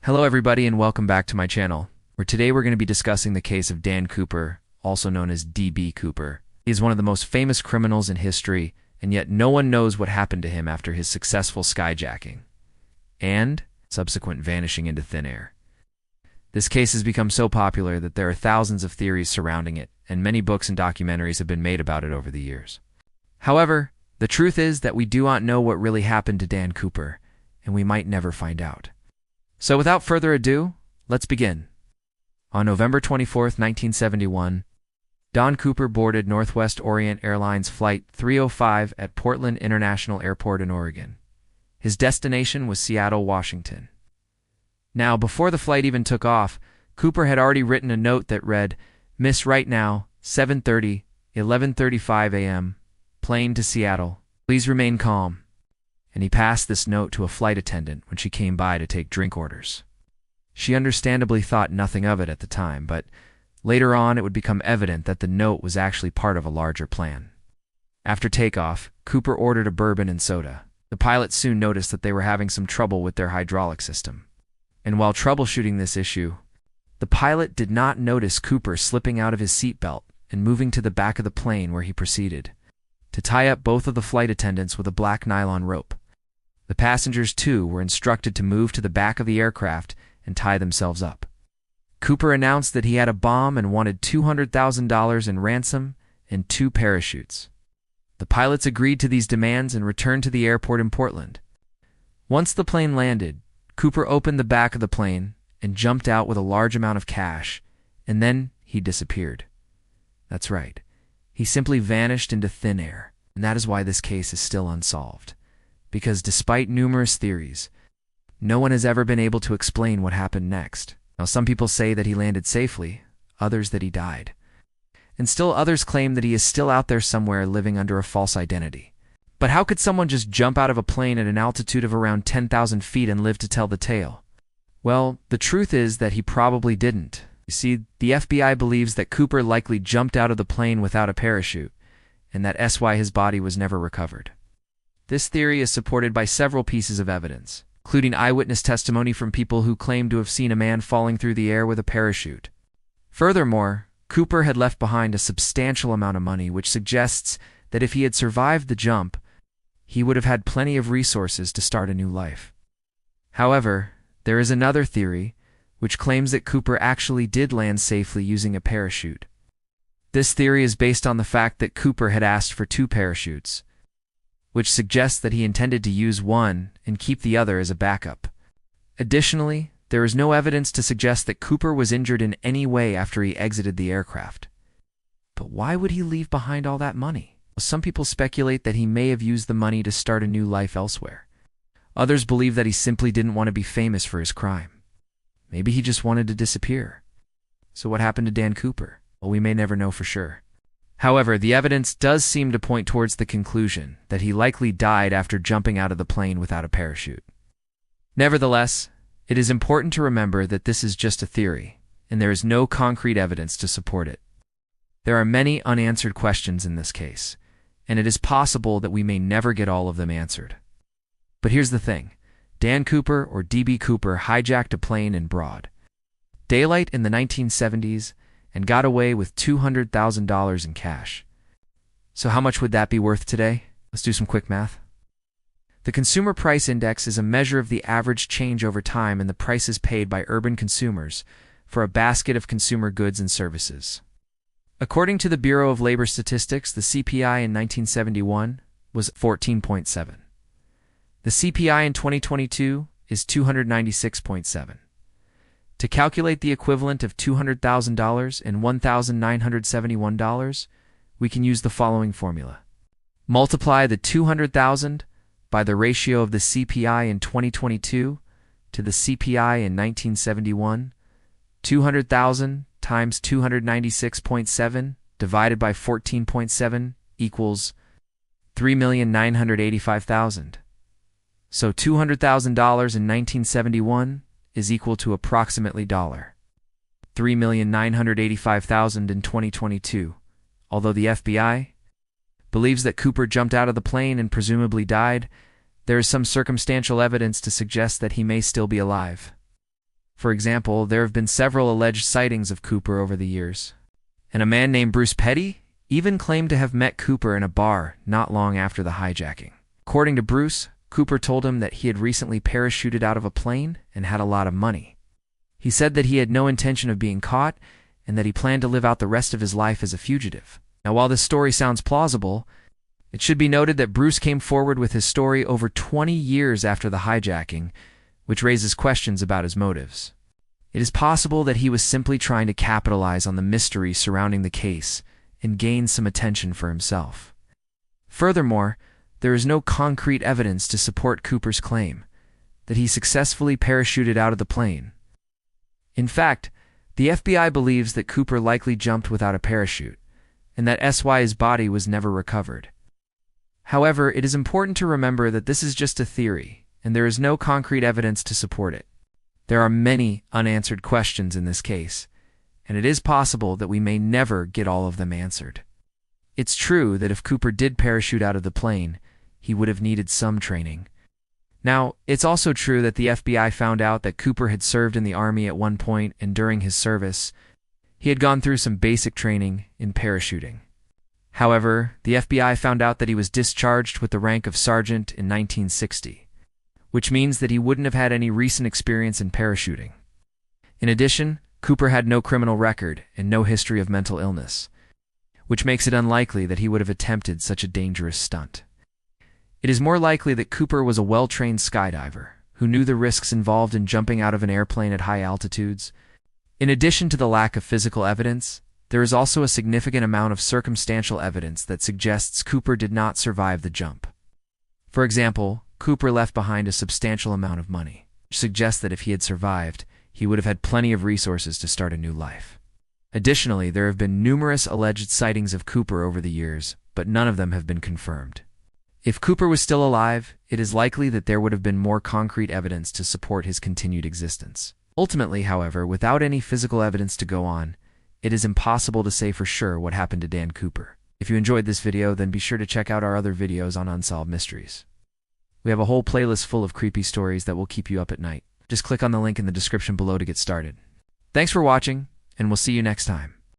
Hello everybody and welcome back to my channel, where today we're going to be discussing the case of Dan Cooper, also known as DB Cooper. He is one of the most famous criminals in history, and yet no one knows what happened to him after his successful skyjacking and subsequent vanishing into thin air. This case has become so popular that there are thousands of theories surrounding it, and many books and documentaries have been made about it over the years. However, the truth is that we do not know what really happened to Dan Cooper, and we might never find out. So without further ado, let's begin. On November 24, 1971, Don Cooper boarded Northwest Orient Airlines Flight 305 at Portland International Airport in Oregon. His destination was Seattle, Washington. Now, before the flight even took off, Cooper had already written a note that read, "Miss right now, 7:30, 11:35 a.m., plane to Seattle. Please remain calm." And he passed this note to a flight attendant when she came by to take drink orders. She understandably thought nothing of it at the time, but later on it would become evident that the note was actually part of a larger plan. After takeoff, Cooper ordered a bourbon and soda. The pilots soon noticed that they were having some trouble with their hydraulic system. And while troubleshooting this issue, the pilot did not notice Cooper slipping out of his seatbelt and moving to the back of the plane, where he proceeded to tie up both of the flight attendants with a black nylon rope. The passengers, too, were instructed to move to the back of the aircraft and tie themselves up. Cooper announced that he had a bomb and wanted $200,000 in ransom and 2 parachutes. The pilots agreed to these demands and returned to the airport in Portland. Once the plane landed, Cooper opened the back of the plane and jumped out with a large amount of cash, and then he disappeared. That's right. He simply vanished into thin air, and that is why this case is still unsolved. Because despite numerous theories, no one has ever been able to explain what happened next. Now, some people say that he landed safely, others that he died. And still others claim that he is still out there somewhere living under a false identity. But how could someone just jump out of a plane at an altitude of around 10,000 feet and live to tell the tale? Well, the truth is that he probably didn't. You see, the FBI believes that Cooper likely jumped out of the plane without a parachute, and that's why his body was never recovered. This theory is supported by several pieces of evidence, including eyewitness testimony from people who claim to have seen a man falling through the air with a parachute. Furthermore, Cooper had left behind a substantial amount of money, which suggests that if he had survived the jump, he would have had plenty of resources to start a new life. However, there is another theory, which claims that Cooper actually did land safely using a parachute. This theory is based on the fact that Cooper had asked for 2 parachutes, which suggests that he intended to use one and keep the other as a backup. Additionally, there is no evidence to suggest that Cooper was injured in any way after he exited the aircraft. But why would he leave behind all that money? Some people speculate that he may have used the money to start a new life elsewhere. Others believe that he simply didn't want to be famous for his crime. Maybe he just wanted to disappear. So what happened to Dan Cooper? Well, we may never know for sure. However, the evidence does seem to point towards the conclusion that he likely died after jumping out of the plane without a parachute. Nevertheless, it is important to remember that this is just a theory, and there is no concrete evidence to support it. There are many unanswered questions in this case, and it is possible that we may never get all of them answered. But here's the thing. Dan Cooper, or DB Cooper, hijacked a plane in broad daylight in the 1970s and got away with $200,000 in cash. So how much would that be worth today? Let's do some quick math. The Consumer Price Index is a measure of the average change over time in the prices paid by urban consumers for a basket of consumer goods and services. According to the Bureau of Labor Statistics, the CPI in 1971 was 14.7. The CPI in 2022 is 296.7. To calculate the equivalent of $200,000 and $1,971, we can use the following formula. Multiply the $200,000 by the ratio of the CPI in 2022 to the CPI in 1971. 200,000 times 296.7 divided by 14.7 equals 3,985,000. So $200,000 in 1971 is equal to approximately $3,985,000 in 2022, although the FBI believes that Cooper jumped out of the plane and presumably died. There is some circumstantial evidence to suggest that he may still be alive. For example, there have been several alleged sightings of Cooper over the years, and a man named Bruce Petty even claimed to have met Cooper in a bar not long after the hijacking. According to Bruce, Cooper told him that he had recently parachuted out of a plane and had a lot of money. He said that he had no intention of being caught and that he planned to live out the rest of his life as a fugitive. Now, while this story sounds plausible, it should be noted that Bruce came forward with his story over 20 years after the hijacking, which raises questions about his motives. It is possible that he was simply trying to capitalize on the mystery surrounding the case and gain some attention for himself. Furthermore, there is no concrete evidence to support Cooper's claim that he successfully parachuted out of the plane. In fact, the FBI believes that Cooper likely jumped without a parachute, and that SY's body was never recovered. However, it is important to remember that this is just a theory, and there is no concrete evidence to support it. There are many unanswered questions in this case, and it is possible that we may never get all of them answered. It's true that if Cooper did parachute out of the plane, he would have needed some training. Now, it's also true that the FBI found out that Cooper had served in the Army at one point, and during his service, he had gone through some basic training in parachuting. However, the FBI found out that he was discharged with the rank of sergeant in 1960, which means that he wouldn't have had any recent experience in parachuting. In addition, Cooper had no criminal record and no history of mental illness, which makes it unlikely that he would have attempted such a dangerous stunt. It is more likely that Cooper was a well-trained skydiver who knew the risks involved in jumping out of an airplane at high altitudes. In addition to the lack of physical evidence, there is also a significant amount of circumstantial evidence that suggests Cooper did not survive the jump. For example, Cooper left behind a substantial amount of money, which suggests that if he had survived, he would have had plenty of resources to start a new life. Additionally, there have been numerous alleged sightings of Cooper over the years, but none of them have been confirmed. If Cooper was still alive, it is likely that there would have been more concrete evidence to support his continued existence. Ultimately, however, without any physical evidence to go on, it is impossible to say for sure what happened to Dan Cooper. If you enjoyed this video, then be sure to check out our other videos on unsolved mysteries. We have a whole playlist full of creepy stories that will keep you up at night. Just click on the link in the description below to get started. Thanks for watching, and we'll see you next time.